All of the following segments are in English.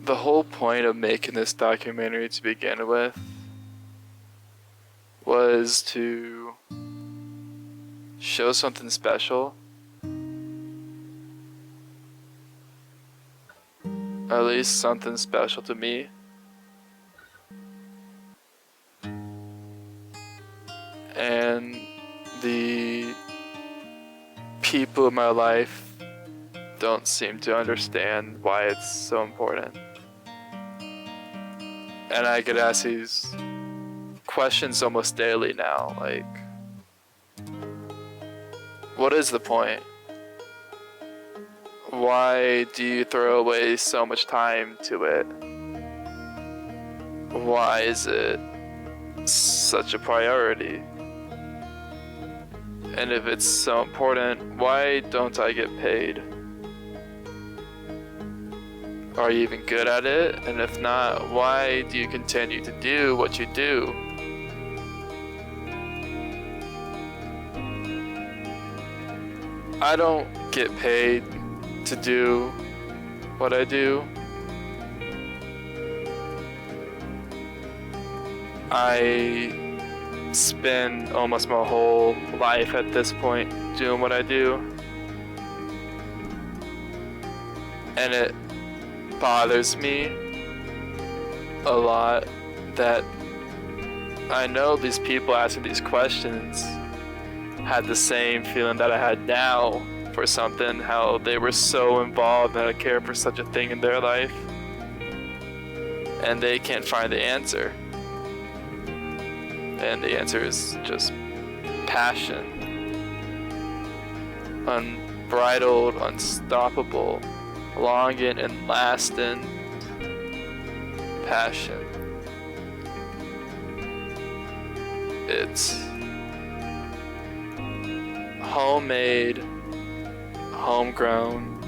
the whole point of making this documentary to begin with was to show something special. At least something special to me. And the people in my life don't seem to understand why it's so important. And I get asked these questions almost daily now, like, what is the point? Why do you throw away so much time to it? Why is it such a priority? And if it's so important, why don't I get paid? Are you even good at it? And if not, why do you continue to do what you do? I don't get paid to do what I do. I spend almost my whole life at this point doing what I do. And it bothers me a lot that I know these people asking these questions had the same feeling that I had now for something, how they were so involved and I care for such a thing in their life and they can't find the answer. And the answer is just passion. Unbridled, unstoppable, longing and lasting passion. It's homemade, homegrown,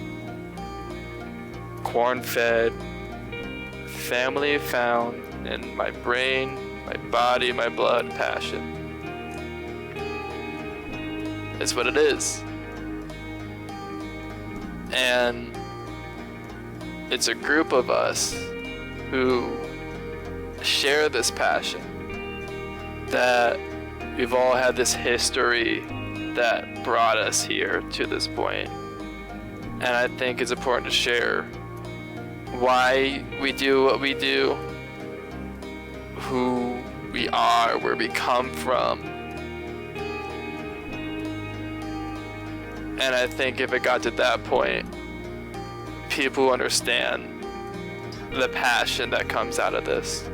corn-fed, family found in my brain, my body, my blood, passion. It's what it is. And it's a group of us who share this passion, that we've all had this history that brought us here to this point. And I think it's important to share why we do what we do, who we are, where we come from. And I think if it got to that point, people understand the passion that comes out of this.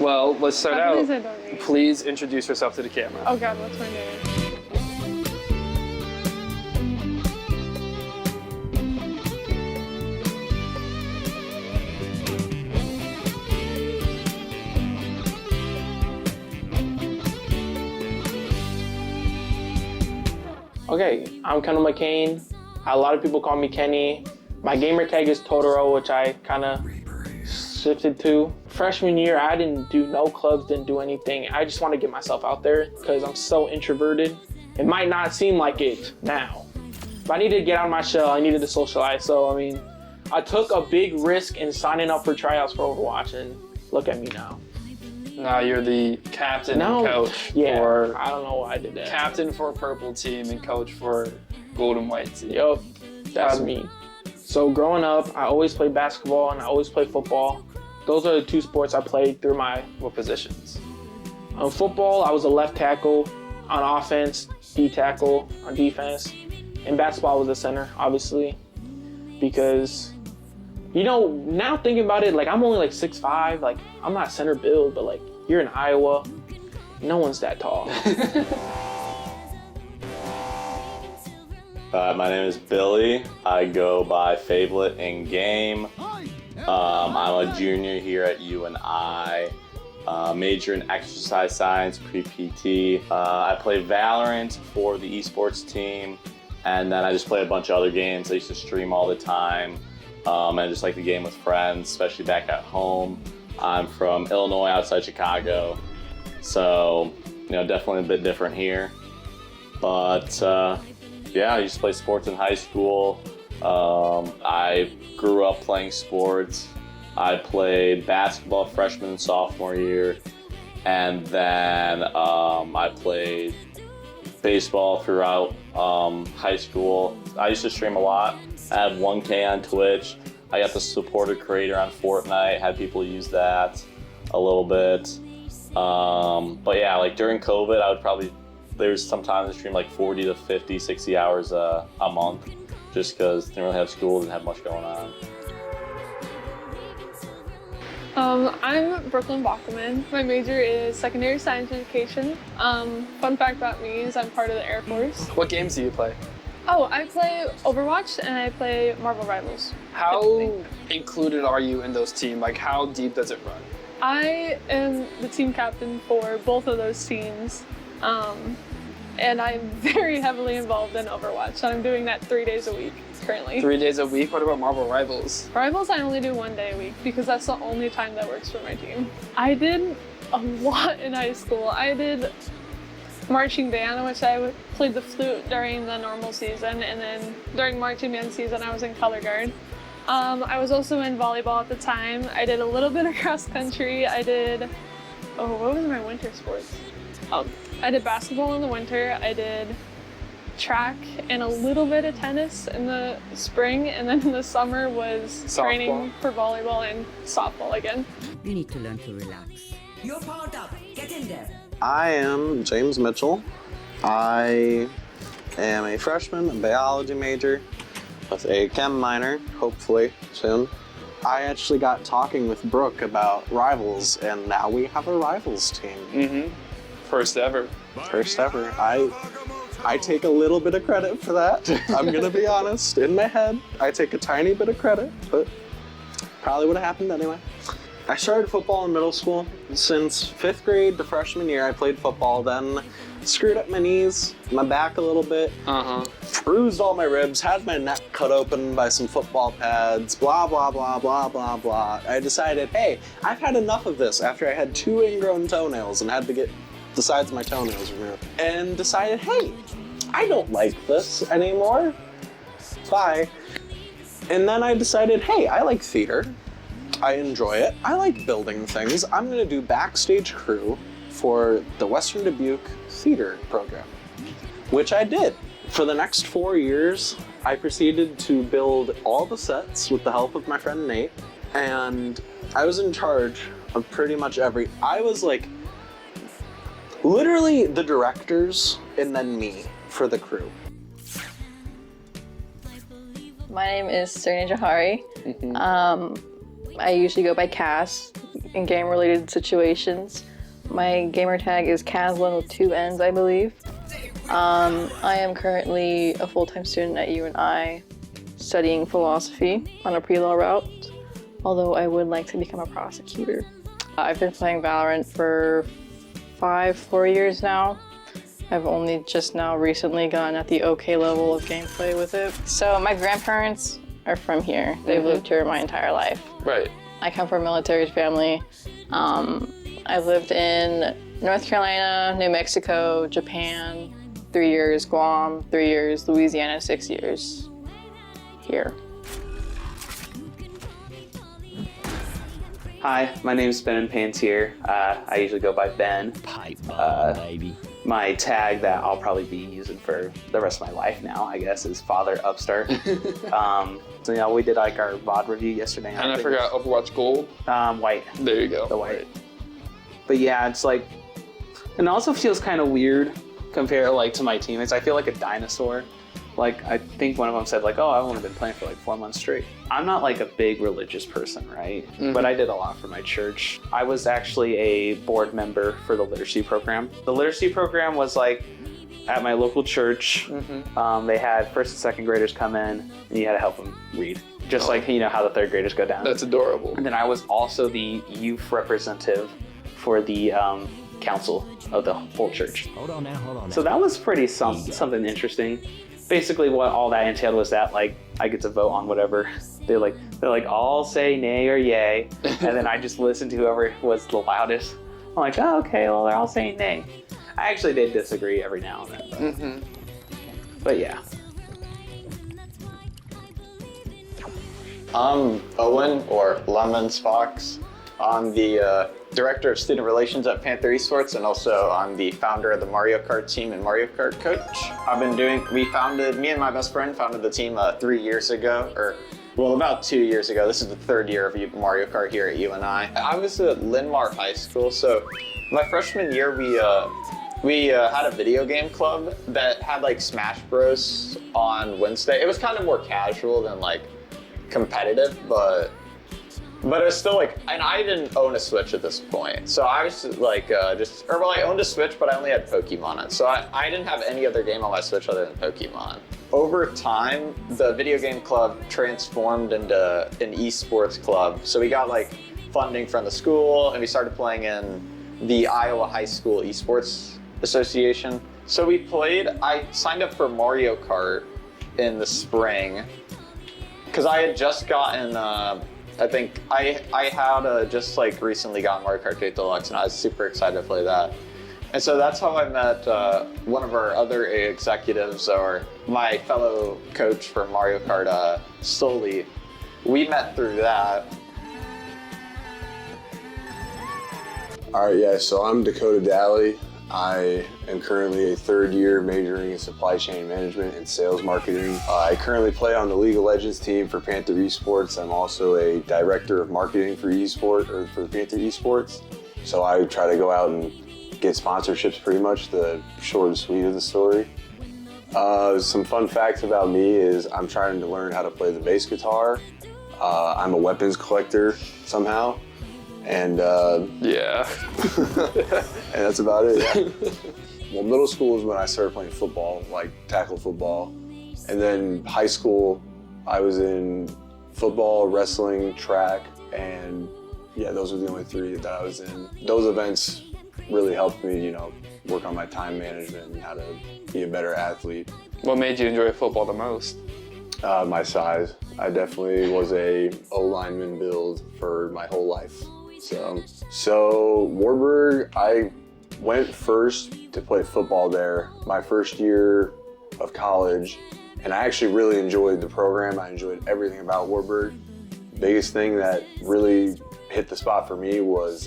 Well, let's start out. I don't read. Please introduce yourself to the camera. Oh God, what's my name? Okay, I'm Kendall McCain. A lot of people call me Kenny. My gamer tag is Totoro, which I kind of shifted to. Freshman year, I didn't do no clubs, didn't do anything. I just want to get myself out there because I'm so introverted. It might not seem like it now, but I needed to get out of my shell. I needed to socialize. So, I mean, I took a big risk in signing up for tryouts for Overwatch, and look at me now. Now you're the captain and coach yeah, for I don't know why I did that. captain for purple team and coach for gold and white team. Yup, that's me. So growing up, I always played basketball and I always played football. Those are the two sports I played through my What positions? On football, I was a left tackle. On offense, D tackle. On defense. In basketball, I was a center, obviously. Because, you know, now thinking about it, like I'm only like 6'5", like I'm not center build, but like you're in Iowa, no one's that tall. My name is Billy. I go by Fablet in game. I'm a junior here at UNI. Major in exercise science, pre-PT. I play Valorant for the esports team. And then I just played a bunch of other games. I used to stream all the time. And I just like the game with friends, especially back at home. I'm from Illinois, outside Chicago. So, definitely a bit different here. But yeah, I used to play sports in high school. I grew up playing sports. I played basketball freshman and sophomore year. And then I played baseball throughout high school. I used to stream a lot. I had 1K on Twitch. I got the supported creator on Fortnite, had people use that a little bit. But yeah, like during COVID, there's sometimes I stream like 40 to 50, 60 hours a month just because didn't really have school, didn't have much going on. I'm Brooklyn Bachman. My major is secondary science education. Fun fact about me is I'm part of the Air Force. What games do you play? Oh, I play Overwatch and I play Marvel Rivals. How included are you in those teams? Like, how deep does it run? I am the team captain for both of those teams. And I'm very heavily involved in Overwatch. I'm doing that 3 days a week currently. 3 days a week? What about Marvel Rivals? Rivals I only do 1 day a week because that's the only time that works for my team. I did a lot in high school. I did marching band, which I played the flute during the normal season, and then during marching band season I was in color guard. I was also in volleyball at the time. I did a little bit of cross country. I did, what was my winter sports? I did basketball in the winter. I did track and a little bit of tennis in the spring, and then in the summer was training for volleyball and softball again. You need to learn to relax. You're powered up. Get in there. I am James Mitchell. I am a freshman, a biology major with a chem minor, hopefully soon. I actually got talking with Brooke about Rivals, and now we have a Rivals team. Mm-hmm. First ever. First ever. I take a little bit of credit for that. I'm gonna be honest. In my head, I take a tiny bit of credit, but probably would have happened anyway. I started football in middle school. Since 5th grade to freshman year, I played football, then screwed up my knees, my back a little bit, bruised all my ribs, had my neck cut open by some football pads, blah, blah, blah, blah, blah, blah. I decided, hey, I've had enough of this after I had 2 ingrown toenails and had to get the sides of my toenails removed. And decided, hey, I don't like this anymore. Bye. And then I decided, hey, I like theater. I enjoy it. I like building things. I'm gonna do backstage crew for the Western Dubuque theater program, which I did. For the next 4 years, I proceeded to build all the sets with the help of my friend Nate, and I was in charge of pretty much I was like, literally the directors and then me for the crew. My name is Serena Jahari. I usually go by Cass in game-related situations. My gamer tag is Caslin with 2 N's, I believe. I am currently a full-time student at UNI studying philosophy on a pre-law route, although I would like to become a prosecutor. I've been playing Valorant for 4 years now. I've only just now recently gotten at the okay level of gameplay with it. So my grandparents are from here. They've lived here my entire life. Right. I come from a military family. I've lived in North Carolina, New Mexico, Japan, 3 years, Guam, 3 years, Louisiana, 6 years. Here. Hi, my name is Ben and Panther. I usually go by Ben. Pipe bomb, baby. My tag that I'll probably be using for the rest of my life now, I guess, is Father Upstart. So, we did like our VOD review yesterday. And I forgot Overwatch Gold. White. There you go. The white. But yeah, it's like, and it also feels kind of weird compared like to my teammates. I feel like a dinosaur. Like, I think one of them said like, oh, I've only been playing for like 4 months straight. I'm not like a big religious person, right? But I did a lot for my church. I was actually a board member for the literacy program. The literacy program was like at my local church. They had 1st and 2nd graders come in and you had to help them read. Just like, how the 3rd graders go down. That's adorable. And then I was also the youth representative for the council of the whole church. Hold on now. So that was pretty something interesting. basically what all that entailed was that like I get to vote on whatever. They're like all say nay or yay, and then I just listen to whoever was the loudest. I'm like, oh, okay, well they're all saying nay. I actually did disagree every now and then, but yeah. I'm Owen, or Lemons Fox. I'm the Director of Student Relations at Panther Esports, and also I'm the founder of the Mario Kart team and Mario Kart coach. Me and my best friend founded the team 3 years ago, about 2 years ago. This is the third year of Mario Kart here at UNI. I was at Linn-Mar High School, so my freshman year we had a video game club that had like Smash Bros on Wednesday. It was kind of more casual than like competitive, but it was still like, and I didn't own a Switch at this point. So I was like, I owned a Switch, but I only had Pokemon on it. So I didn't have any other game on my Switch other than Pokemon. Over time, the video game club transformed into an esports club. So we got like funding from the school, and we started playing in the Iowa High School Esports Association. So I signed up for Mario Kart in the spring, because I had just gotten, I think I had just like recently gotten Mario Kart 8 Deluxe, and I was super excited to play that. And so that's how I met one of our other executives, or my fellow coach for Mario Kart, Stoli. We met through that. All right, yeah, so I'm Dakota Daly. I am currently a third year majoring in supply chain management and sales marketing. I currently play on the League of Legends team for Panther Esports. I'm also a director of marketing for for Panther Esports. So I try to go out and get sponsorships, pretty much the short and sweet of the story. Some fun facts about me is I'm trying to learn how to play the bass guitar. I'm a weapons collector somehow. And yeah. And that's about it, yeah. Well, middle school is when I started playing football, like tackle football. And then high school, I was in football, wrestling, track, and yeah, those were the only three that I was in. Those events really helped me, work on my time management and how to be a better athlete. What made you enjoy football the most? My size. I definitely was a O-lineman build for my whole life. So Warburg, I went first to play football there my first year of college, and I actually really enjoyed the program. I enjoyed everything about Warburg. The biggest thing that really hit the spot for me was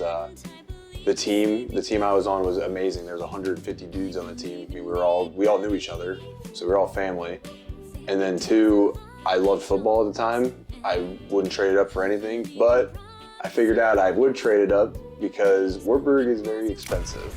the team. The team I was on was amazing. There was 150 dudes on the team. I mean, we all knew each other, so we were all family. And then two, I loved football at the time. I wouldn't trade it up for anything, but I figured out I would trade it up because Warburg is very expensive.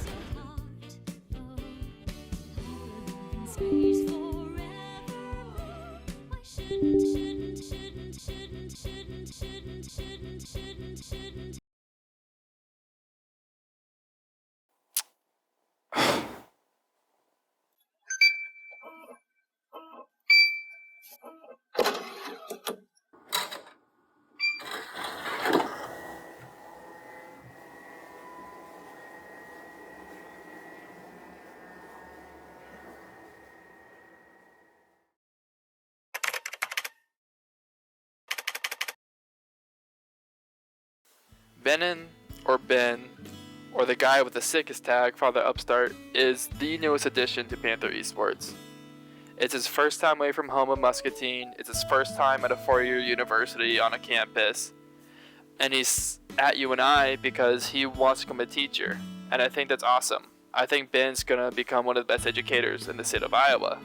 Ben, or the guy with the sickest tag, Father Upstart, is the newest addition to Panther Esports. It's his first time away from home in Muscatine. It's his first time at a four-year university on a campus. And he's at UNI because he wants to become a teacher. And I think that's awesome. I think Ben's going to become one of the best educators in the state of Iowa.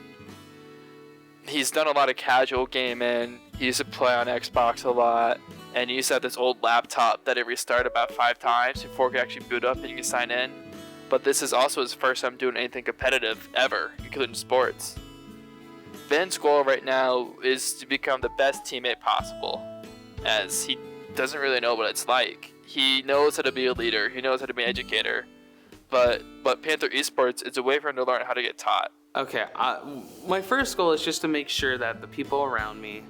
He's done a lot of casual gaming. He used to play on Xbox a lot. And he used to have this old laptop that it restarted about 5 times before it could actually boot up and you can sign in. But this is also his first time doing anything competitive ever, including sports. Ben's goal right now is to become the best teammate possible, as he doesn't really know what it's like. He knows how to be a leader, he knows how to be an educator, but Panther Esports is a way for him to learn how to get taught. Okay, my first goal is just to make sure that the people around me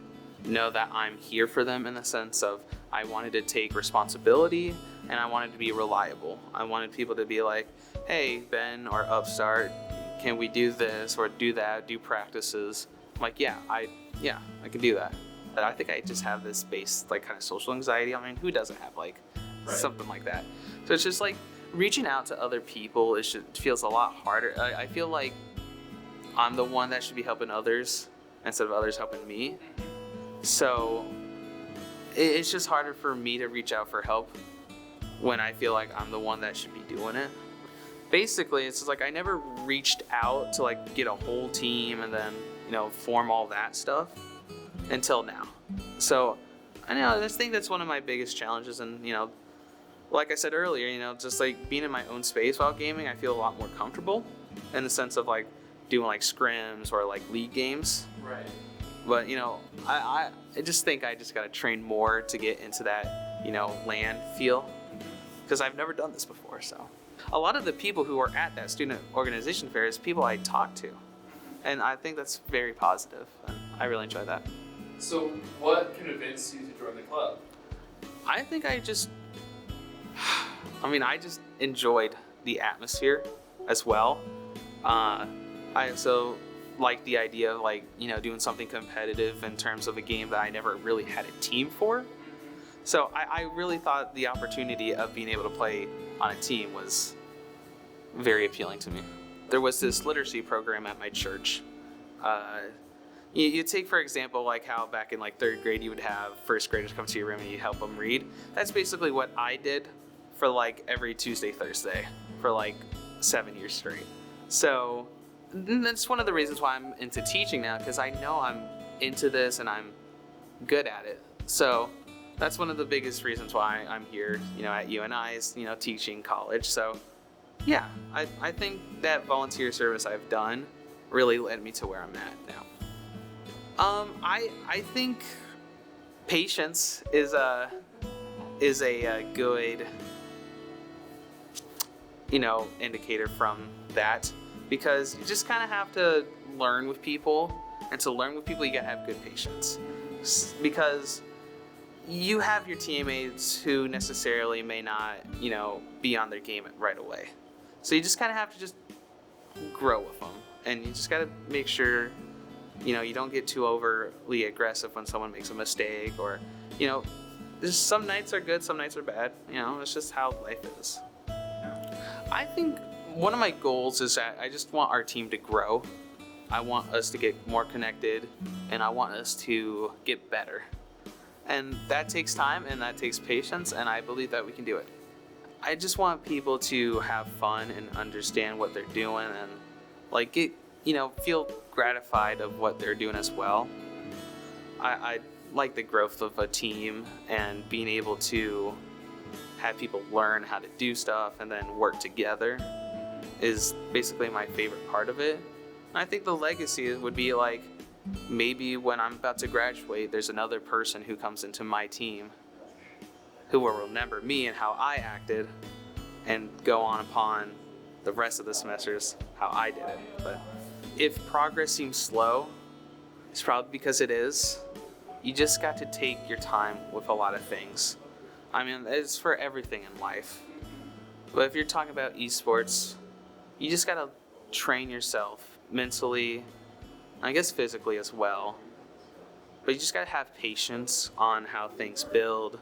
know that I'm here for them, in the sense of I wanted to take responsibility and I wanted to be reliable. I wanted people to be like, hey, Ben or Upstart, can we do this or do that, do practices? like, yeah, I can do that. But I think I just have this base, like, kind of social anxiety. I mean, who doesn't have, like, something like that? So it's just, like, reaching out to other people, it feels a lot harder. I feel like I'm the one that should be helping others instead of others helping me. So it's just harder for me to reach out for help when I feel like I'm the one that should be doing it. Basically, it's just like I never reached out to, like, get a whole team and then, you know, form all that stuff until now. So I know, I think that's one of my biggest challenges. And, you know, like I said earlier, you know, just like being in my own space while gaming, I feel a lot more comfortable in the sense of like doing like scrims or like league games. Right. But, you know, I just think I just got to train more to get into that, you know, LAN feel, because I've never done this before. So a lot of the people who are at that student organization fair is people I talk to. And I think that's very positive, and I really enjoy that. So what convinced you to join the club? I think I just enjoyed the atmosphere as well. I also like the idea of, like, you know, doing something competitive in terms of a game that I never really had a team for. So I really thought the opportunity of being able to play on a team was very appealing to me. There was this literacy program at my church. You take, for example, like how back in like 3rd grade you would have first graders come to your room and you help them read. That's basically what I did for like every Tuesday, Thursday for like 7 years straight. So that's one of the reasons why I'm into teaching now, because I know I'm into this and I'm good at it. So that's one of the biggest reasons why I'm here, you know, at UNI's, you know, teaching college. So yeah, I think that volunteer service I've done really led me to where I'm at now. I think patience is a good, you know, indicator from that, because you just kind of have to learn with people, and to learn with people you gotta have good patience, because you have your teammates who necessarily may not, you know, be on their game right away. So you just kind of have to just grow with them, and you just got to make sure, you know, you don't get too overly aggressive when someone makes a mistake, or, you know, just some nights are good, some nights are bad. You know, it's just how life is. I think one of my goals is that I just want our team to grow. I want us to get more connected, and I want us to get better. And that takes time and that takes patience, and I believe that we can do it. I just want people to have fun and understand what they're doing, and like get, you know, feel gratified of what they're doing as well. I like the growth of a team and being able to have people learn how to do stuff and then work together is basically my favorite part of it. And I think the legacy would be like, maybe when I'm about to graduate, there's another person who comes into my team who will remember me and how I acted, and go on upon the rest of the semesters how I did it. But if progress seems slow, it's probably because it is. You just got to take your time with a lot of things. I mean, it's for everything in life. But if you're talking about esports, you just got to train yourself mentally, I guess physically as well. But you just gotta have patience on how things build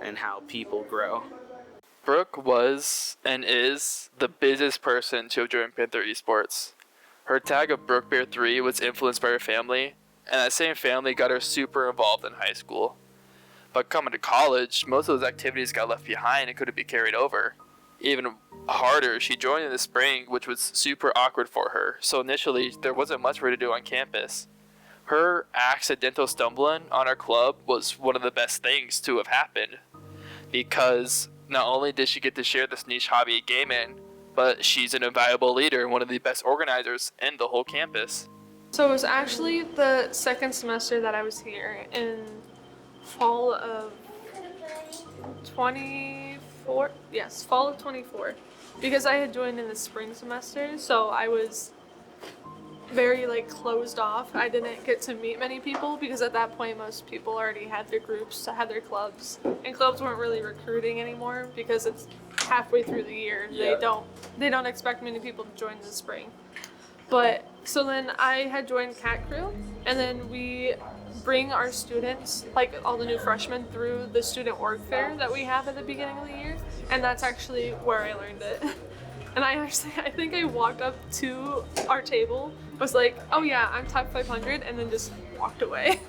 and how people grow. Brooke was and is the busiest person to have joined Panther Esports. Her tag of BrookeBear3 was influenced by her family, and that same family got her super involved in high school. But coming to college, most of those activities got left behind and couldn't be carried over. Even harder, she joined in the spring, which was super awkward for her, so initially there wasn't much for her to do on campus. Her accidental stumbling on our club was one of the best things to have happened, because not only did she get to share this niche hobby of gaming, but she's an invaluable leader and one of the best organizers in the whole campus. So it was actually the second semester that I was here in fall of 24. Yes, fall of 24. Because I had joined in the spring semester, so I was very like closed off. I didn't get to meet many people because at that point most people already had their groups, had their clubs, and clubs weren't really recruiting anymore because it's halfway through the year. They don't expect many people to join in the spring. But so then I had joined Cat Crew, and then we bring our students, like all the new freshmen, through the student org fair that we have at the beginning of the year, and that's actually where I learned it. And I think I walked up to our table, was like, oh yeah, I'm top 500, and then just walked away.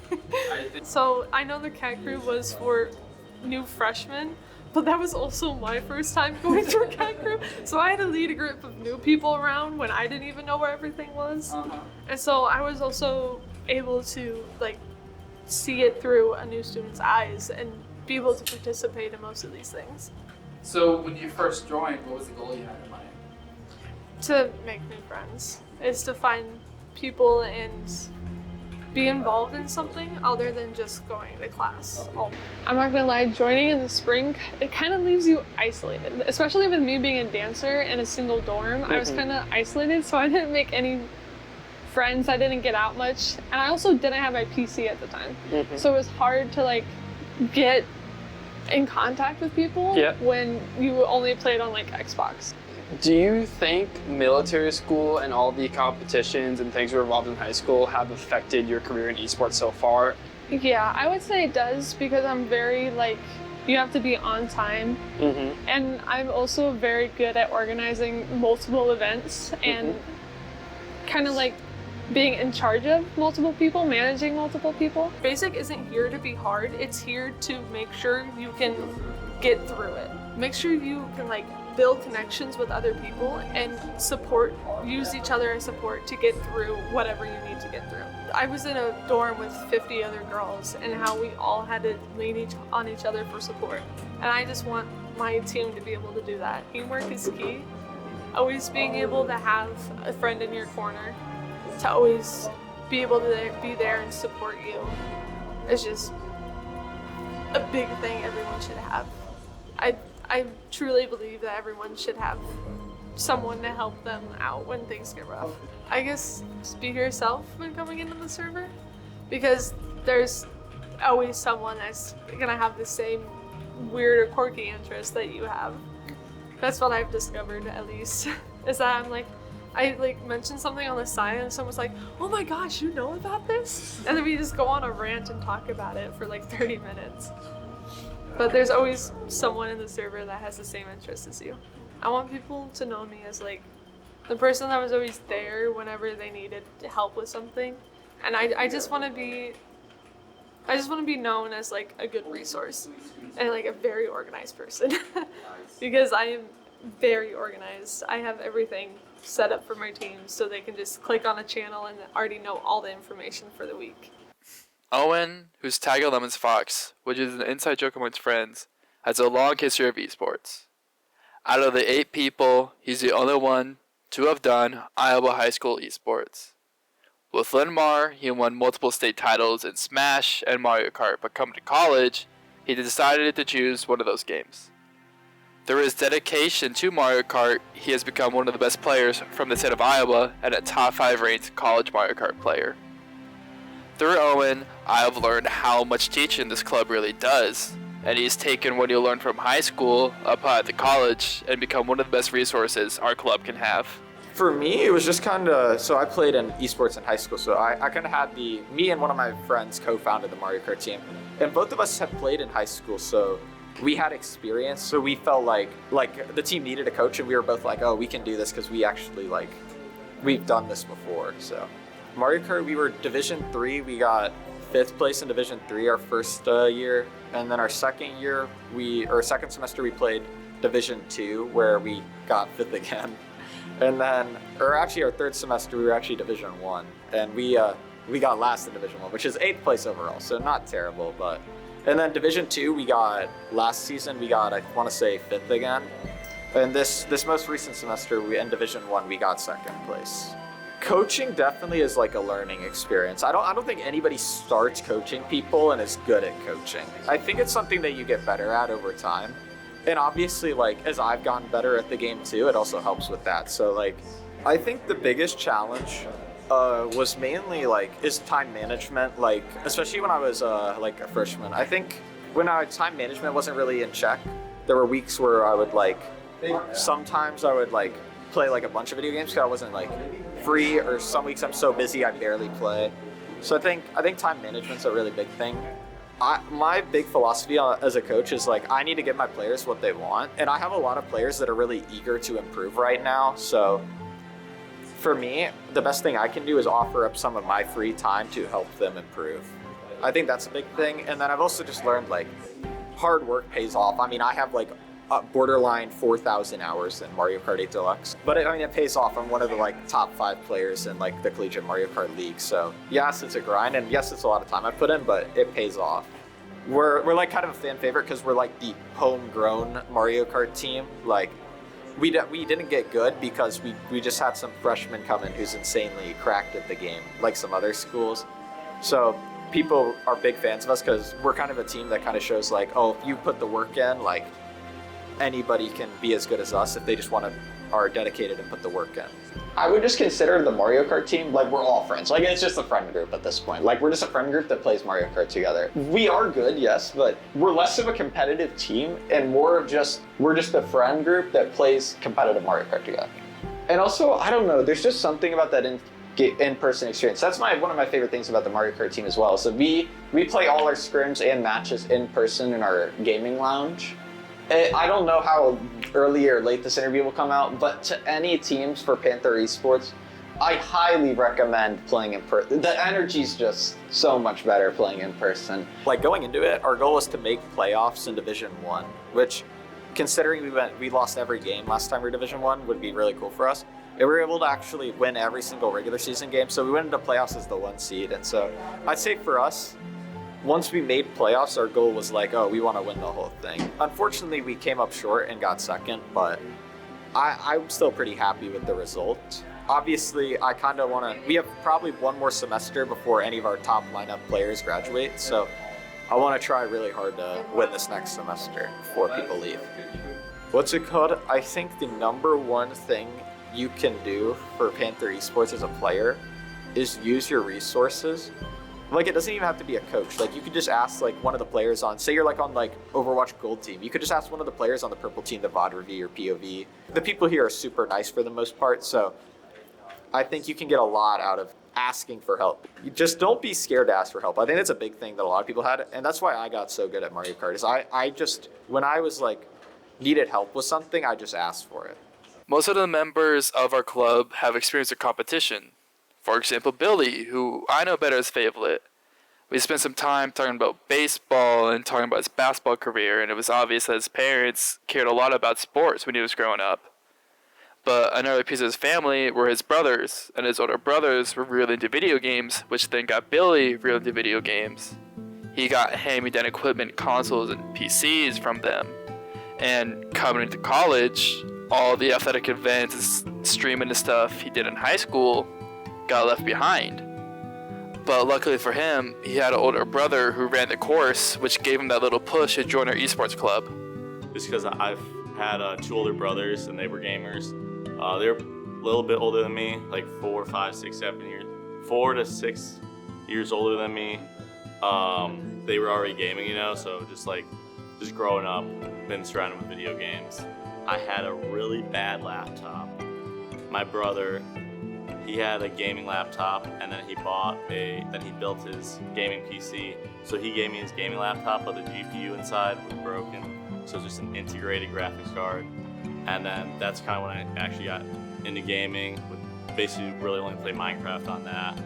So I know the Cat Crew was for new freshmen, but that was also my first time going through a Cat Crew. So I had to lead a group of new people around when I didn't even know where everything was. And so I was also able to like see it through a new student's eyes and be able to participate in most of these things. So when you first joined, what was the goal you had in mind? To make new friends, is to find people and be involved in something other than just going to class. I'm not gonna lie, joining in the spring, it kind of leaves you isolated, especially with me being a dancer in a single dorm. I was kind of isolated, so I didn't make any friends. I didn't get out much, and I also didn't have my PC at the time, so it was hard to like get in contact with people when you only played on like Xbox. Do you think military school and all the competitions and things you were involved in high school have affected your career in esports so far? Yeah, I would say it does, because I'm very like, you have to be on time, and I'm also very good at organizing multiple events and kind of like being in charge of multiple people, managing multiple people. Basic isn't here to be hard, it's here to make sure you can get through it. Make sure you can like build connections with other people and use each other as support to get through whatever you need to get through. I was in a dorm with 50 other girls, and how we all had to lean on each other for support. And I just want my team to be able to do that. Teamwork is key. Always being able to have a friend in your corner, to always be able to be there and support you, is just a big thing everyone should have. I truly believe that everyone should have someone to help them out when things get rough. I guess just be yourself when coming into the server, because there's always someone that's gonna have the same weird or quirky interest that you have. That's what I've discovered, at least, is that I mentioned something on the side and someone's like, oh my gosh, you know about this? And then we just go on a rant and talk about it for like 30 minutes. But there's always someone in the server that has the same interest as you. I want people to know me as like the person that was always there whenever they needed help with something. And I just want to be known as like a good resource and like a very organized person because I am very organized. I have everything set up for my team so they can just click on a channel and already know all the information for the week. Owen, who's tagged Lemons Fox, which is an inside joke amongst friends, has a long history of esports. Out of the 8 people, he's the only one to have done Iowa High School esports. With Linmar, he won multiple state titles in Smash and Mario Kart, but coming to college, he decided to choose one of those games. Through his dedication to Mario Kart, he has become one of the best players from the state of Iowa and a top 5 ranked college Mario Kart player. Through Owen, I have learned how much teaching this club really does, and he's taken what he learned from high school up at the college and become one of the best resources our club can have. For me, it was just kind of, so I played in esports in high school, so I kind of had me and one of my friends co-founded the Mario Kart team, and both of us had played in high school, so we had experience, so we felt like the team needed a coach, and we were both like, oh, we can do this because we actually we've done this before, so. Mario Kart, we were Division 3, we got 5th place in Division 3 our first year, and then our second semester we played Division 2 where we got 5th again. And then, our third semester we were actually Division 1, and we got last in Division 1, which is 8th place overall, so not terrible, but. And then Division 2 last season I want to say 5th again. And this most recent semester in Division 1 we got 2nd place. Coaching definitely is like a learning experience. I don't think anybody starts coaching people and is good at coaching. I think it's something that you get better at over time. And obviously, as I've gotten better at the game too, it also helps with that. So I think the biggest challenge was mainly is time management. Especially when I was a freshman. I think when time management wasn't really in check, there were weeks where I would sometimes I would play a bunch of video games because I wasn't free, or some weeks I'm so busy I barely play. So I think time management's a really big thing. My big philosophy as a coach is like, I need to give my players what they want, and I have a lot of players that are really eager to improve right now. So for me, the best thing I can do is offer up some of my free time to help them improve. I think that's a big thing. And then I've also just learned like hard work pays off. I mean, I have like borderline 4,000 hours in Mario Kart 8 Deluxe, but it pays off. I'm one of the like top 5 players in like the Collegiate Mario Kart League. So yes, it's a grind, and yes, it's a lot of time I put in, but it pays off. We're like kind of a fan favorite because we're like the homegrown Mario Kart team. Like we didn't get good because we just had some freshmen come in who's insanely cracked at the game, like some other schools. So people are big fans of us because we're kind of a team that kind of shows like, oh, if you put the work in, like anybody can be as good as us if they just are dedicated and put the work in. I would just consider the Mario Kart team, like we're all friends. Like it's just a friend group at this point. Like we're just a friend group that plays Mario Kart together. We are good, yes, but we're less of a competitive team and more of we're just a friend group that plays competitive Mario Kart together. And also, I don't know, there's just something about that in-person experience. That's one of my favorite things about the Mario Kart team as well. So we play all our scrims and matches in person in our gaming lounge. I don't know how early or late this interview will come out, but to any teams for Panther Esports, I highly recommend playing in person. The energy's just so much better playing in person. Like going into it, our goal was to make playoffs in Division 1, which considering we lost every game last time we were Division 1 would be really cool for us. And we were able to actually win every single regular season game, so we went into playoffs as the 1 seed. And so I'd say for us, once we made playoffs, our goal was like, oh, we want to win the whole thing. Unfortunately, we came up short and got second, but I'm still pretty happy with the result. Obviously, I kind of want to, we have probably one more semester before any of our top lineup players graduate, so I want to try really hard to win this next semester before people leave. What's it called? I think the number one thing you can do for Panther Esports as a player is use your resources. Like, it doesn't even have to be a coach. Like, you could just ask, like, one of the players on, say you're, like, on, like, Overwatch Gold team. You could just ask one of the players on the Purple team, the VOD review or POV. The people here are super nice for the most part, so I think you can get a lot out of asking for help. You just don't be scared to ask for help. I think that's a big thing that a lot of people had, and that's why I got so good at Mario Kart, is I just, when I was, like, needed help with something, I just asked for it. Most of the members of our club have experienced a competition. For example, Billy, who I know better as Favourite. We spent some time talking about baseball and talking about his basketball career, and it was obvious that his parents cared a lot about sports when he was growing up. But another piece of his family were his brothers, and his older brothers were really into video games, which then got Billy really into video games. He got hand-me-down equipment, consoles, and PCs from them. And coming into college, all the athletic events and streaming and stuff he did in high school got left behind. But luckily for him, he had an older brother who ran the course, which gave him that little push to join our esports club. Just because I've had 2 older brothers and they were gamers. They're a little bit older than me, like 4, 5, 6, 7 years. 4 to 6 years older than me. They were already gaming, you know, so just growing up, been surrounded with video games. I had a really bad laptop. My brother, he had a gaming laptop, and then he built his gaming PC. So he gave me his gaming laptop, but the GPU inside was broken. So it's just an integrated graphics card. And then that's kind of when I actually got into gaming, with basically really only play Minecraft on that.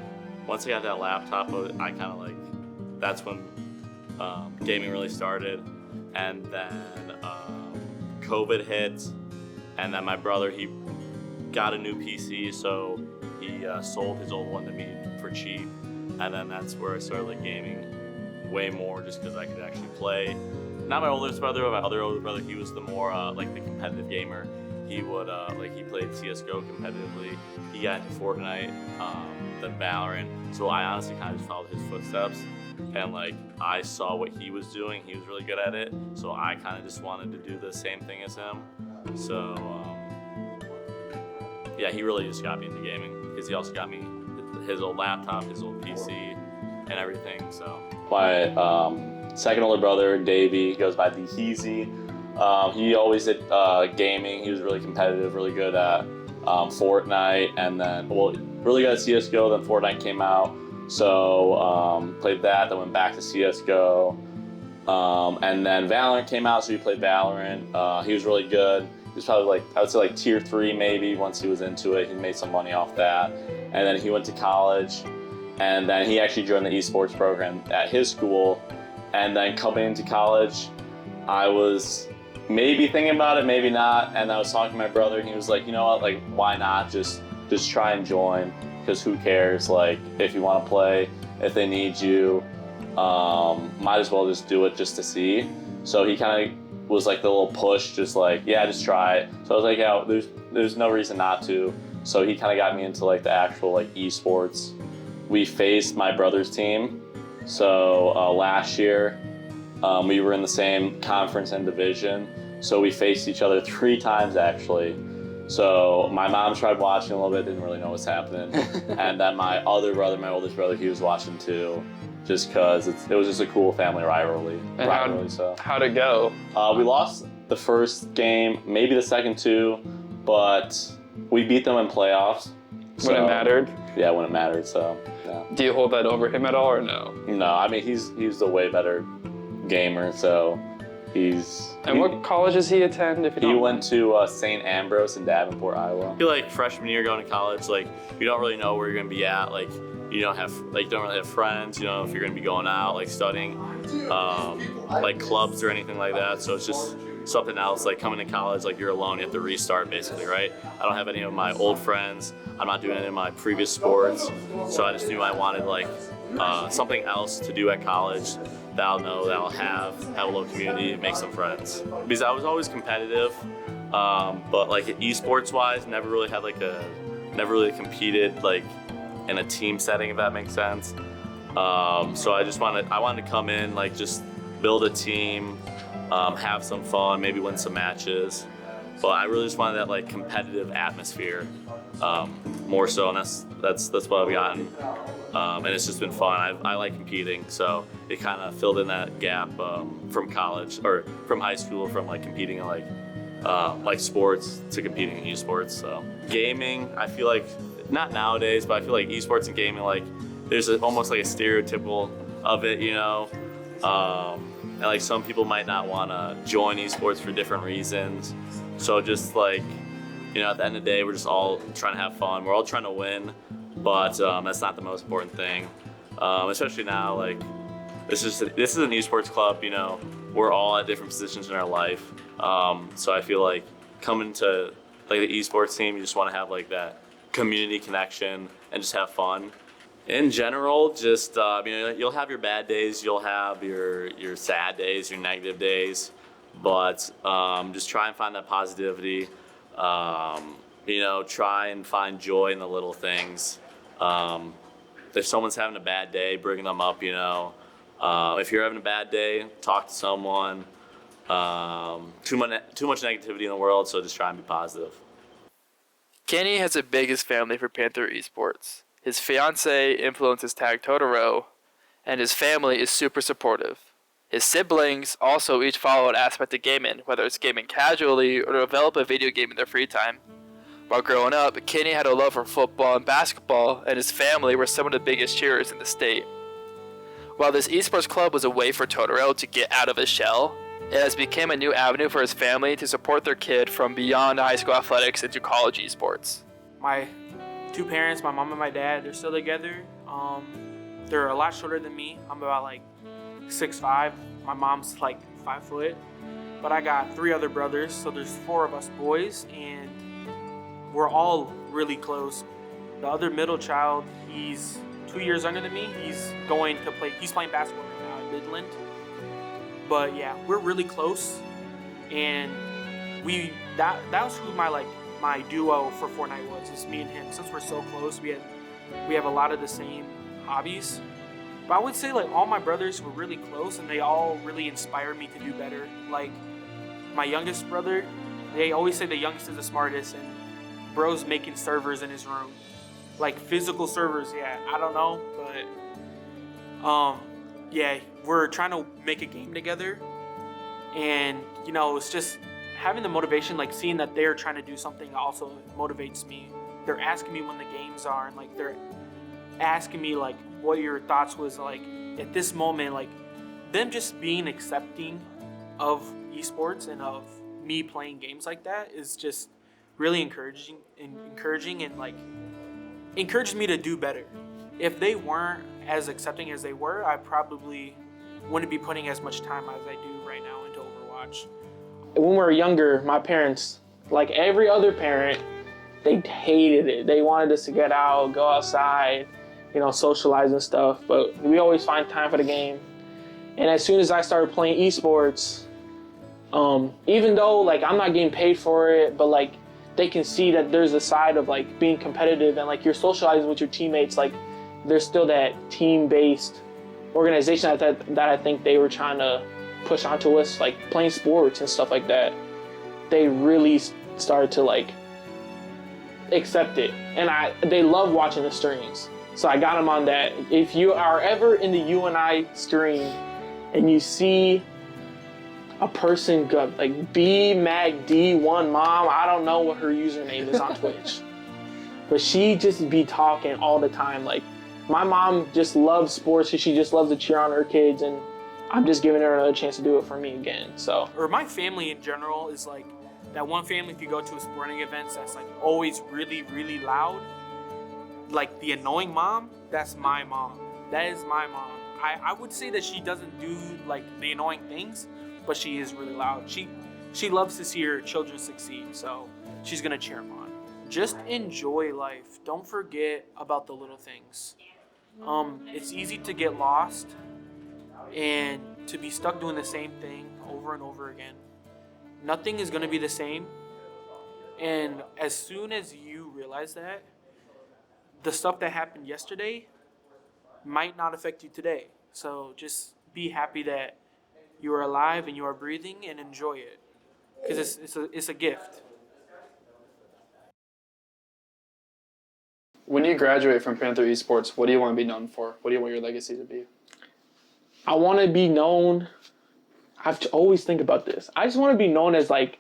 Once I got that laptop, I kind of that's when gaming really started. And then COVID hit, and then my brother, he got a new PC, so he sold his old one to me for cheap, and then that's where I started gaming way more, just because I could actually play. Not my oldest brother, but my other older brother. He was the more the competitive gamer. He would he played CS:GO competitively. He got into Fortnite, then Valorant. So I honestly kind of just followed his footsteps, and I saw what he was doing. He was really good at it, so I kind of just wanted to do the same thing as him. So yeah, he really just got me into gaming, because he also got me his old laptop, his old PC, and everything. So my second older brother, Davey, goes by the Heezy. He always did gaming. He was really competitive, really good at Fortnite, and then really good at CS:GO. Then Fortnite came out, so played that. Then went back to CS:GO, and then Valorant came out, so he played Valorant. He was really good. He was probably like, I would say like tier 3 maybe. Once he was into it, he made some money off that, and then he went to college, and then he actually joined the esports program at his school. And then coming into college, I was maybe thinking about it, maybe not. And I was talking to my brother, and he was like, you know what, like, why not just try and join? Because who cares? Like, if you want to play, if they need you, might as well just do it just to see. So he kind of was like the little push, just like, yeah, just try it. So I was like, yeah, there's no reason not to. So he kind of got me into like the actual like esports. We faced my brother's team. So last year, we were in the same conference and division. So we faced each other 3 times actually. So my mom tried watching a little bit, didn't really know what's happening. And then my other brother, my oldest brother, he was watching too, just because it was just a cool family rivalry. And how'd it go? We lost the first game, maybe the second 2, but we beat them in playoffs. When it mattered? Yeah, when it mattered, so yeah. Do you hold that over him at all or no? No, I mean, he's a way better gamer, so And what college does he attend? He went to St. Ambrose in Davenport, Iowa. I feel like freshman year going to college, like you don't really know where you're gonna be at. Like you don't really have friends. You don't know if you're gonna be going out, like studying, like clubs or anything like that. So it's just something else. Like coming to college, like you're alone. You have to restart basically, right? I don't have any of my old friends. I'm not doing any of my previous sports. So I just knew I wanted like something else to do at college that I'll know, that I'll have a little community, make some friends. Because I was always competitive, but like esports wise, never really competed like in a team setting, if that makes sense. So I wanted to come in, like just build a team, have some fun, maybe win some matches. But I really just wanted that like competitive atmosphere, more so, and that's what I've gotten. And it's just been fun. I like competing, so it kind of filled in that gap from college or from high school, from like competing in like sports to competing in esports. So gaming, I feel like not nowadays, but I feel like esports and gaming, like there's almost like a stereotypical of it, you know. And like some people might not want to join esports for different reasons. So just like, you know, at the end of the day, we're just all trying to have fun. We're all trying to win. But that's not the most important thing, especially now. Like this is an esports club. You know, we're all at different positions in our life. So I feel like coming to like the esports team, you just want to have like that community connection and just have fun. In general, just you know, you'll have your bad days, you'll have your sad days, your negative days, but just try and find that positivity. You know, try and find joy in the little things. If someone's having a bad day, bring them up, you know. If you're having a bad day, talk to someone. Too much negativity in the world, so just try and be positive. Kenny has the biggest family for Panther Esports. His fiance influences Tag Totoro, and his family is super supportive. His siblings also each follow an aspect of gaming, whether it's gaming casually or to develop a video game in their free time. While growing up, Kenny had a love for football and basketball, and his family were some of the biggest cheerers in the state. While this esports club was a way for Totoro to get out of his shell, it has become a new avenue for his family to support their kid from beyond high school athletics into college esports. My 2 parents, my mom and my dad, they're still together. They're a lot shorter than me. I'm about like 6'5". My mom's like 5 foot. But I got 3 other brothers, so there's 4 of us boys, and we're all really close. The other middle child, he's 2 years younger than me. He's playing basketball right now at Midland. But yeah, we're really close, and that was who my duo for Fortnite was, just me and him. Since we're so close, we have a lot of the same hobbies. But I would say like all my brothers were really close, and they all really inspired me to do better. Like my youngest brother, they always say the youngest is the smartest, and bro's making servers in his room, like physical servers. Yeah, I don't know, but yeah, we're trying to make a game together, and you know, it's just having the motivation, like seeing that they're trying to do something also motivates me. they're asking me when the games are, and like they're asking me like what your thoughts was like at this moment, like them just being accepting of esports and of me playing games like that is just really encouraging and like encouraged me to do better. If they weren't as accepting as they were, I probably wouldn't be putting as much time as I do right now into Overwatch. When we were younger, my parents, like every other parent, they hated it. They wanted us to get out, go outside, socialize and stuff, but we always find time for the game. And as soon as I started playing esports, even though like I'm not getting paid for it, but like they can see that there's a side of like being competitive and like you're socializing with your teammates, like there's still that team-based organization that I think they were trying to push onto us, like playing sports and stuff like that. They really started to like accept it, and they love watching the streams. So I got them on that. If you are ever in the UNI stream and you see a person go like BMacD1 Mom, I don't know what her username is on Twitch, but she just be talking all the time. Like my mom just loves sports, and she just loves to cheer on her kids, and I'm just giving her another chance to do it for me again. So, or my family in general is like that one family, if you go to a sporting event, that's like always really, really loud. Like the annoying mom, that's my mom. That is my mom. I would say that she doesn't do like the annoying things, but she is really loud. She loves to see her children succeed, so she's gonna cheer them on. Just enjoy life. Don't forget about the little things. It's easy to get lost and to be stuck doing the same thing over and over again. Nothing is gonna be the same, and as soon as you realize that, the stuff that happened yesterday might not affect you today. So just be happy that you are alive and you are breathing, and enjoy it, because it's a gift. When you graduate from Panther Esports, what do you want to be known for? What do you want your legacy to be? I want to be known. I always think about this. I just want to be known as like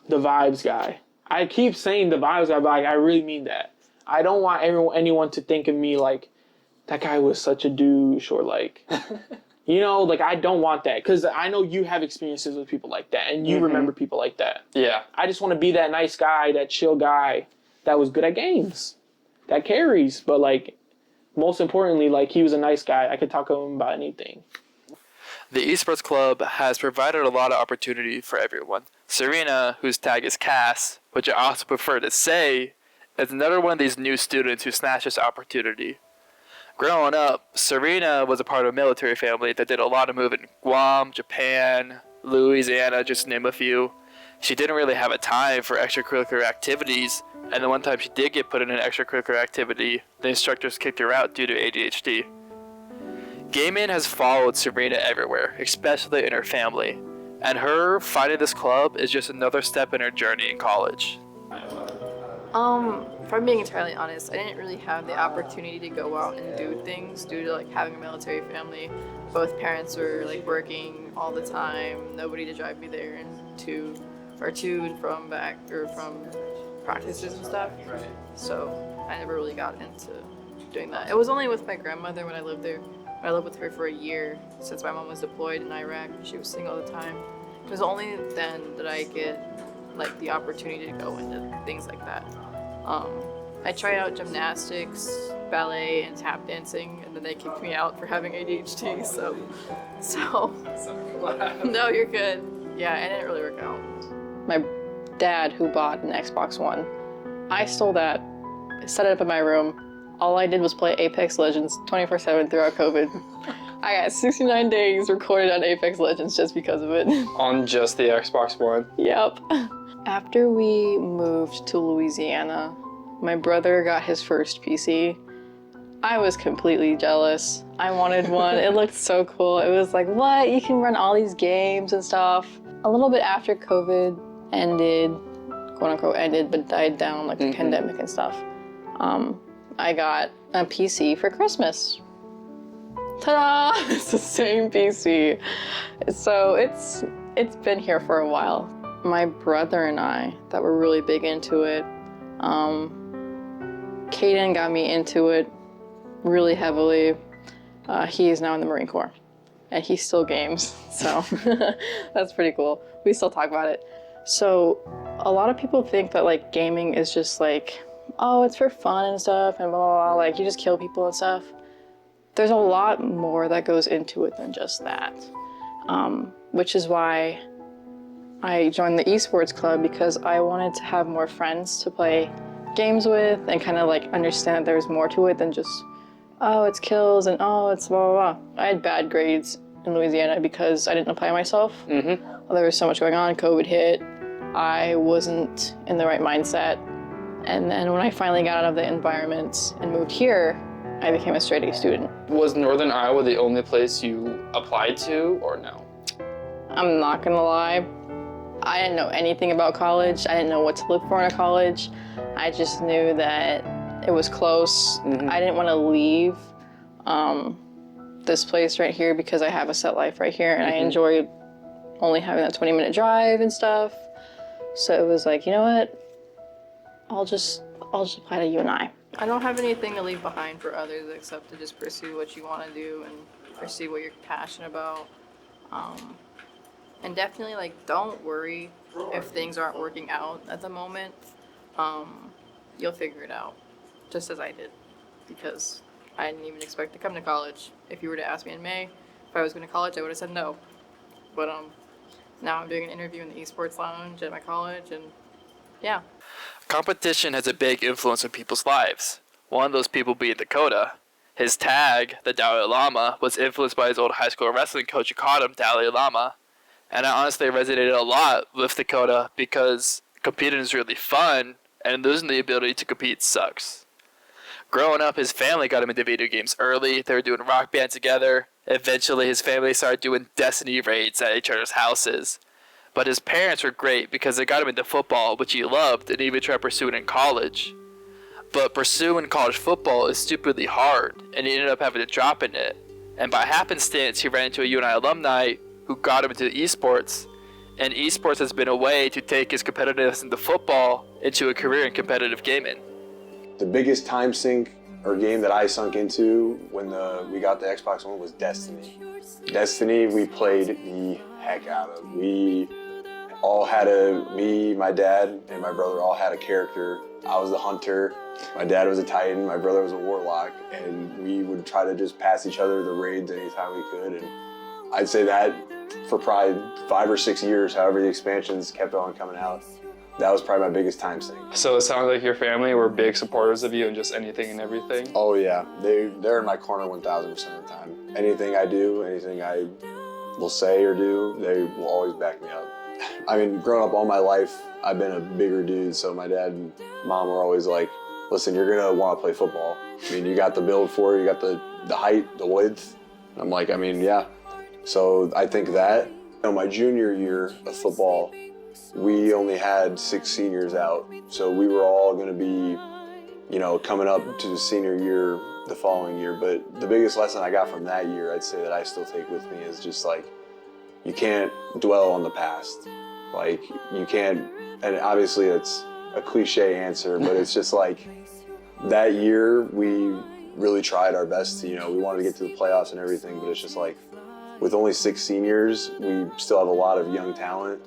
the vibes guy. I keep saying the vibes guy, but like, I really mean that. I don't want anyone to think of me like that guy was such a douche, or like, like I don't want that, because I know you have experiences with people like that, and you remember people like that. Yeah. I just want to be that nice guy, that chill guy that was good at games, that carries, but like most importantly, like he was a nice guy. I could talk to him about anything. The Esports Club has provided a lot of opportunity for everyone. Serena, whose tag is Cass, which I also prefer to say, is another one of these new students who snatched this opportunity. Growing up, Serena was a part of a military family that did a lot of moving in Guam, Japan, Louisiana, just to name a few. She didn't really have a time for extracurricular activities, and the one time she did get put in an extracurricular activity, the instructors kicked her out due to ADHD. Gaming has followed Serena everywhere, especially in her family, and her finding this club is just another step in her journey in college. If I'm being entirely honest, I didn't really have the opportunity to go out and do things due to like having a military family. Both parents were like working all the time, nobody to drive me there and to and from back or from practices and stuff. Right. So I never really got into doing that. It was only with my grandmother when I lived there. I lived with her for a year since my mom was deployed in Iraq. She was single at the time. It was only then that I get like the opportunity to go into things like that. I tried out gymnastics, ballet, and tap dancing, and then they kicked me out for having ADHD. So no, you're good. Yeah, it didn't really work out. My dad, who bought an Xbox One, I stole that, set it up in my room. All I did was play Apex Legends 24/7 throughout COVID. I got 69 days recorded on Apex Legends just because of it. On just the Xbox One? Yep. After we moved to Louisiana, my brother got his first PC. I was completely jealous. I wanted one. It looked so cool. It was like, what? You can run all these games and stuff. A little bit after COVID ended, quote unquote ended, but died down, like the pandemic and stuff, I got a PC for Christmas. Ta-da! It's the same PC. So it's been here for a while. My brother and I, that were really big into it, Caden got me into it really heavily. He is now in the Marine Corps, and he still games, so that's pretty cool. We still talk about it. So a lot of people think that like gaming is just like, oh, it's for fun and stuff, and blah, blah, blah, like you just kill people and stuff. There's a lot more that goes into it than just that, which is why I joined the esports club, because I wanted to have more friends to play games with and kind of like understand that there's more to it than just, oh, it's kills and oh, it's blah, blah, blah. I had bad grades in Louisiana because I didn't apply myself. Well, there was so much going on, COVID hit, I wasn't in the right mindset. And then when I finally got out of the environment and moved here, I became a straight A student. Was Northern Iowa the only place you applied to, or no? I'm not gonna lie, I didn't know anything about college. I didn't know what to look for in a college. I just knew that it was close. I didn't want to leave this place right here because I have a set life right here, and I enjoy only having that 20-minute drive and stuff. So it was like, you know what? I'll just apply to UNI. I don't have anything to leave behind for others except to just pursue what you want to do and pursue what you're passionate about. And definitely, like, don't worry if things aren't working out at the moment. You'll figure it out, just as I did, because I didn't even expect to come to college. If you were to ask me in May if I was going to college, I would have said no. But now I'm doing an interview in the esports lounge at my college, and yeah. Competition has a big influence on people's lives. One of those people being Dakota. His tag, the Dalai Lama, was influenced by his old high school wrestling coach who called him Dalai Lama. And I honestly resonated a lot with Dakota because competing is really fun, and losing the ability to compete sucks. Growing up, his family got him into video games early. They were doing Rock Band together. Eventually, his family started doing Destiny raids at each other's houses. But his parents were great because they got him into football, which he loved, and even tried pursuing in college. But pursuing college football is stupidly hard, and he ended up having to drop in it. And by happenstance, he ran into a UNI alumni who got him into esports, and esports has been a way to take his competitiveness into football into a career in competitive gaming. The biggest time sink or game that I sunk into when we got the Xbox One was Destiny. Destiny, we played the heck out of. We all had me, my dad, and my brother all had a character. I was the hunter, my dad was a Titan, my brother was a warlock, and we would try to just pass each other the raids anytime we could. And I'd say that for probably 5 or 6 years, however the expansions kept on coming out, that was probably my biggest time sink. So it sounds like your family were big supporters of you and just anything and everything? Oh yeah, they're in my corner 1,000% of the time. Anything I do, anything I will say or do, they will always back me up. I mean, growing up all my life, I've been a bigger dude, so my dad and mom were always like, listen, you're gonna wanna play football. I mean, you got the build for it, you got the height, the width. I'm like, I mean, yeah. So I think that, my junior year of football, we only had 6 seniors out. So we were all gonna be, coming up to the senior year the following year. But the biggest lesson I got from that year, I'd say that I still take with me, is just like, you can't dwell on the past. Like, you can't, and obviously it's a cliche answer, but it's just like, that year we really tried our best to, we wanted to get to the playoffs and everything, but it's just like, with only 6 seniors, we still have a lot of young talent.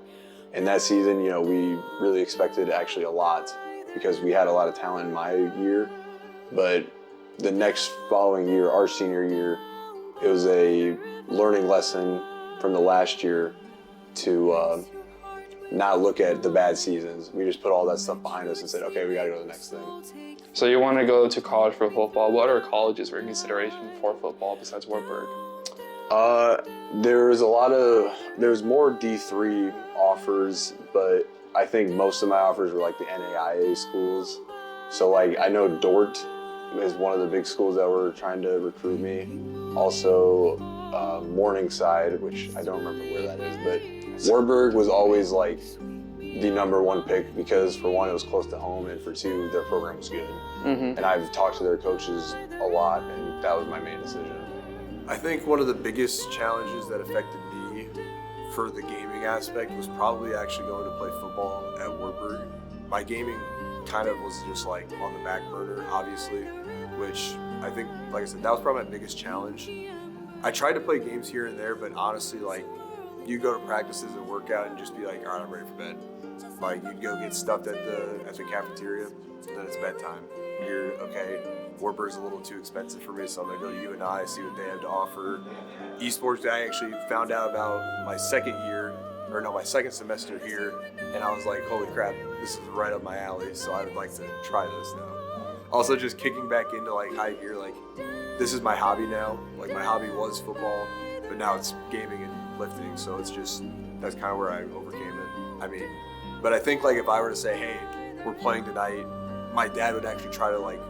And that season, we really expected actually a lot because we had a lot of talent in my year. But the next following year, our senior year, it was a learning lesson from the last year to not look at the bad seasons. We just put all that stuff behind us and said, okay, we got to go to the next thing. So you want to go to college for football. What other colleges were in consideration for football besides Wartburg? There's more D3 offers, but I think most of my offers were like the NAIA schools. So like, I know Dort is one of the big schools that were trying to recruit me. Also, Morningside, which I don't remember where that is, but Wartburg was always like the #1 pick because for one, it was close to home, and for two, their program was good. And I've talked to their coaches a lot, and that was my main decision. I think one of the biggest challenges that affected me for the gaming aspect was probably actually going to play football at Wartburg. My gaming kind of was just like on the back burner, obviously, which I think, like I said, that was probably my biggest challenge. I tried to play games here and there, but honestly, like, you go to practices and work out and just be like, all right, I'm ready for bed. Like, you'd go get stuffed at the cafeteria, and then it's bedtime. You're, okay, Warburg's a little too expensive for me, so I'm gonna go to UNI, see what they have to offer. Esports, I actually found out about my second semester here, and I was like, holy crap, this is right up my alley, so I would like to try this now. Also, just kicking back into like high gear, like, this is my hobby now. Like, my hobby was football, but now it's gaming and lifting, so it's just, that's kind of where I overcame it. I mean, but I think like if I were to say, hey, we're playing tonight, my dad would actually try to like,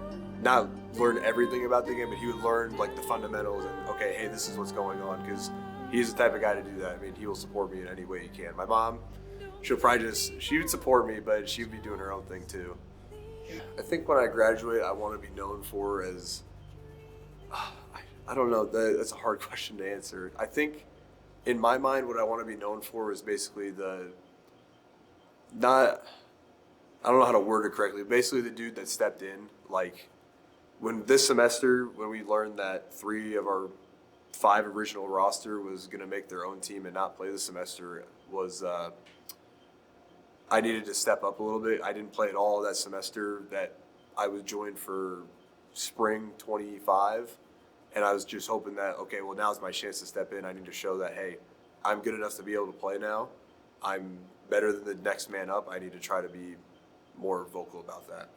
not learn everything about the game, but he would learn like the fundamentals and, okay, hey, this is what's going on, because he's the type of guy to do that. I mean, he will support me in any way he can. My mom, she would support me, but she would be doing her own thing too. I think when I graduate, I want to be known for as, I don't know, that's a hard question to answer. I think in my mind, what I want to be known for is basically I don't know how to word it correctly, basically the dude that stepped in. Like, when this semester, when we learned that 3 of our 5 original roster was going to make their own team and not play this semester, I needed to step up a little bit. I didn't play at all that semester that I was joined for spring 25. And I was just hoping that, okay, well, now's my chance to step in. I need to show that, hey, I'm good enough to be able to play now. I'm better than the next man up. I need to try to be more vocal about that.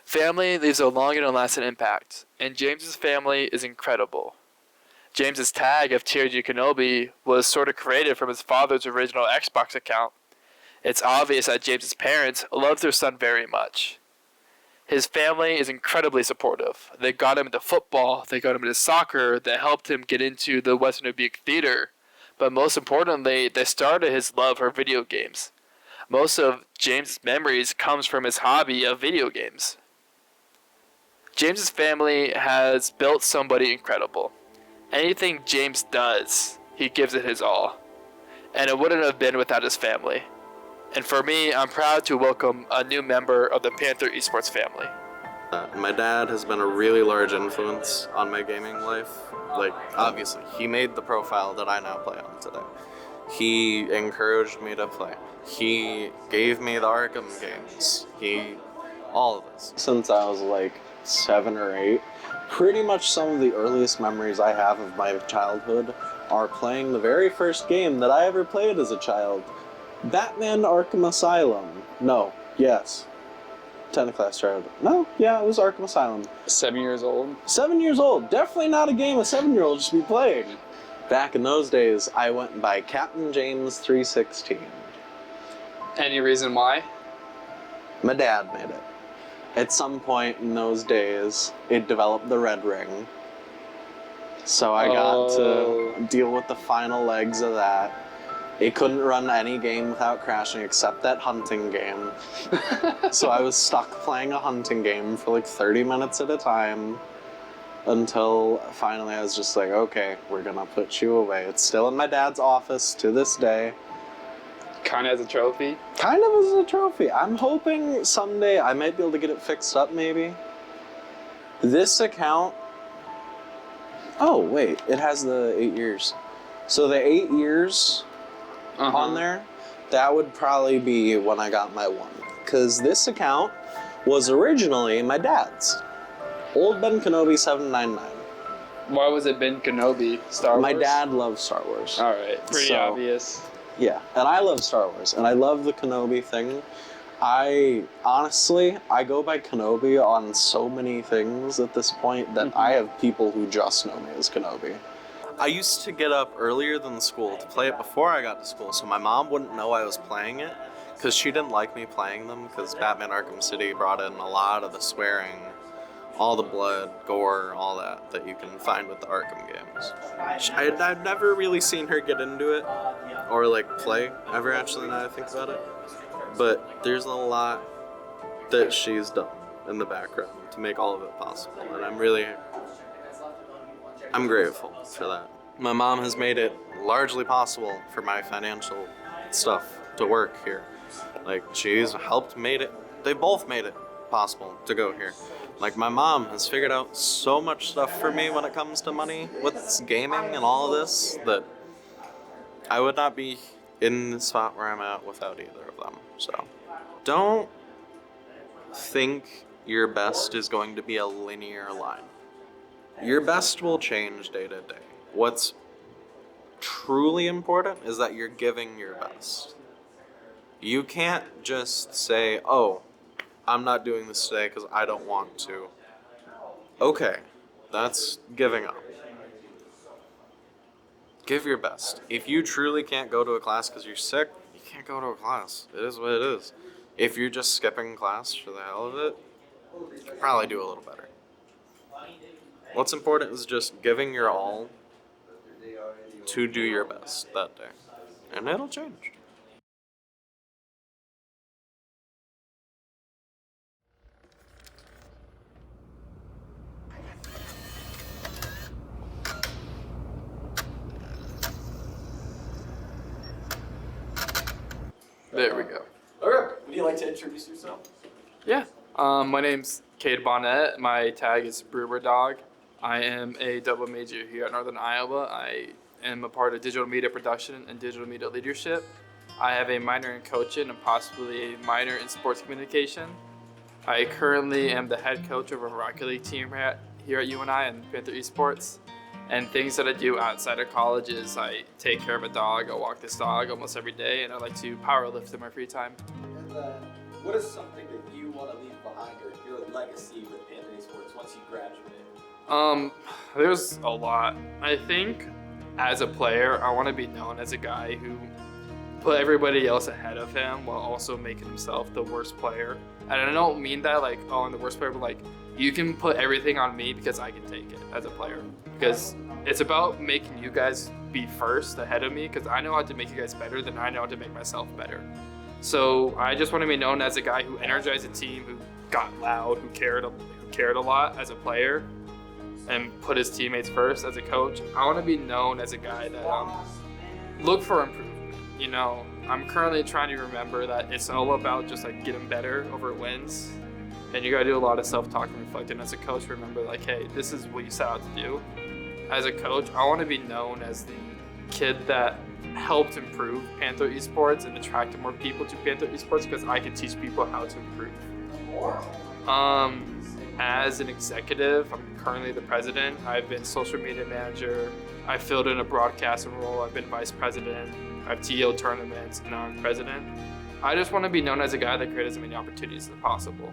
Family leaves a long and lasting impact, and James's family is incredible. James's tag of TRG Kenobi was sort of created from his father's original Xbox account. It's obvious that James's parents love their son very much. His family is incredibly supportive. They got him into football, they got him into soccer, they helped him get into the Western Dubuque Theater, but most importantly, they started his love for video games. Most of James's memories comes from his hobby of video games. James's family has built somebody incredible. Anything James does, he gives it his all. And it wouldn't have been without his family. And for me, I'm proud to welcome a new member of the Panther Esports family. My dad has been a really large influence on my gaming life. Like, obviously, he made the profile that I now play on today. He encouraged me to play. He gave me the Arkham games. All of this. Since I was like 7 or 8, pretty much some of the earliest memories I have of my childhood are playing the very first game that I ever played as a child. Batman Arkham Asylum. No. Yes. Technically I started. No. Yeah, it was Arkham Asylum. 7 years old? 7 years old. Definitely not a game a 7-year-old should be playing. Back in those days, I went by Captain James 316. Any reason why? My dad made it. At some point in those days, it developed the red ring. So I got to deal with the final legs of that. It couldn't run any game without crashing except that hunting game. So I was stuck playing a hunting game for like 30 minutes at a time until finally I was just like, okay, we're gonna put you away. It's still in my dad's office to this day. Kind of as a trophy? Kind of as a trophy. I'm hoping someday I might be able to get it fixed up maybe. This account, oh wait, it has the 8 years. So the 8 years on there, that would probably be when I got my one. Because this account was originally my dad's. Old Ben Kenobi 799. Why was it Ben Kenobi? Star Wars? My dad loves Star Wars. Alright, pretty obvious. Yeah, and I love Star Wars, and I love the Kenobi thing. I go by Kenobi on so many things at this point that I have people who just know me as Kenobi. I used to get up earlier than school to play it before I got to school, so my mom wouldn't know I was playing it, because she didn't like me playing them, because Batman Arkham City brought in a lot of the swearing, all the blood, gore, all that you can find with the Arkham games. I've never really seen her get into it, or like play, ever actually, now that I think about it. But there's a lot that she's done in the background to make all of it possible, and I'm grateful for that. My mom has made it largely possible for my financial stuff to work here. Like, she's helped made it they both made it possible to go here. Like, my mom has figured out so much stuff for me when it comes to money with gaming and all of this that I would not be in the spot where I'm at without either of them. So, don't think your best is going to be a linear line. Your best will change day to day. What's truly important is that you're giving your best. You can't just say, oh, I'm not doing this today because I don't want to. Okay, that's giving up. Give your best. If you truly can't go to a class because you're sick, you can't go to a class. It is what it is. If you're just skipping class for the hell of it, you could probably do a little better. What's important is just giving your all to do your best that day. And it'll change. There we go. Okay. Would you like to introduce yourself? Yeah. My name's Cade Bonnet. My tag is Brewer Dog. I am a double major here at Northern Iowa. I am a part of digital media production and digital media leadership. I have a minor in coaching and possibly a minor in sports communication. I currently am the head coach of a Rocket League team here at UNI and Panther Esports. And things that I do outside of college is I take care of a dog. I walk this dog almost every day, and I like to power lift in my free time. And what is something that you want to leave behind, or your legacy with Panther Esports once you graduate? There's a lot. I think as a player, I want to be known as a guy who put everybody else ahead of him while also making himself the worst player. And I don't mean that like, oh, I'm the worst player, but like, you can put everything on me because I can take it as a player. Because it's about making you guys be first ahead of me, because I know how to make you guys better than I know how to make myself better. So I just want to be known as a guy who energized a team, who got loud, who cared a lot as a player, and put his teammates first as a coach. I want to be known as a guy that look for improvement. You know, I'm currently trying to remember that it's all about just like getting better over wins. And you gotta do a lot of self-talk and reflecting as a coach. Remember, like, hey, this is what you set out to do. As a coach, I want to be known as the kid that helped improve Panther Esports and attracted more people to Panther Esports because I can teach people how to improve. As an executive, I'm currently the president. I've been social media manager. I filled in a broadcasting role. I've been vice president. I've TO'd tournaments, and now I'm president. I just want to be known as a guy that created as many opportunities as possible.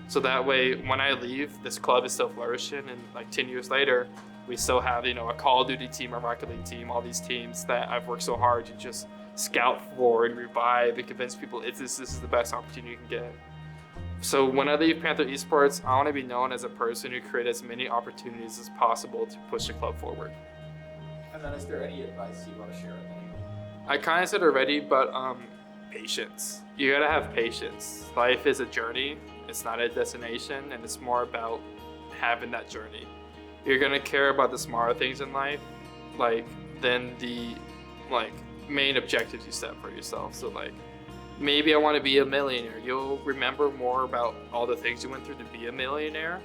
So that way, when I leave, this club is still flourishing, and like 10 years later, we still have, you know, a Call of Duty team, a Rocket League team, all these teams that I've worked so hard to just scout for and revive and convince people this is the best opportunity you can get. So when I leave Panther Esports, I want to be known as a person who created as many opportunities as possible to push the club forward. And then is there any advice you want to share with anyone? I kind of said already, but patience. You gotta have patience. Life is a journey. It's not a destination, and it's more about having that journey. You're gonna care about the smaller things in life, than the main objectives you set for yourself. So maybe I want to be a millionaire. You'll remember more about all the things you went through to be a millionaire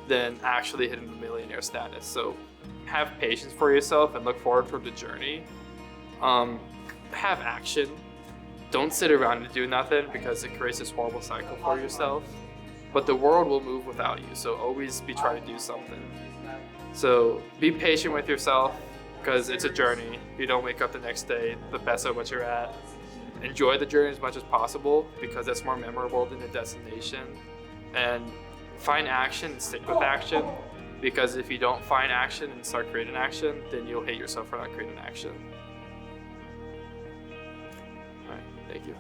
than actually hitting the millionaire status. So have patience for yourself and look forward to the journey. Have action. Don't sit around and do nothing, because it creates this horrible cycle for yourself. But the world will move without you, so always be trying to do something. So be patient with yourself, because it's a journey. You don't wake up the next day the best at what you're at. Enjoy the journey as much as possible, because that's more memorable than the destination. And find action and stick with action, because if you don't find action and start creating action, then you'll hate yourself for not creating action. All right, thank you.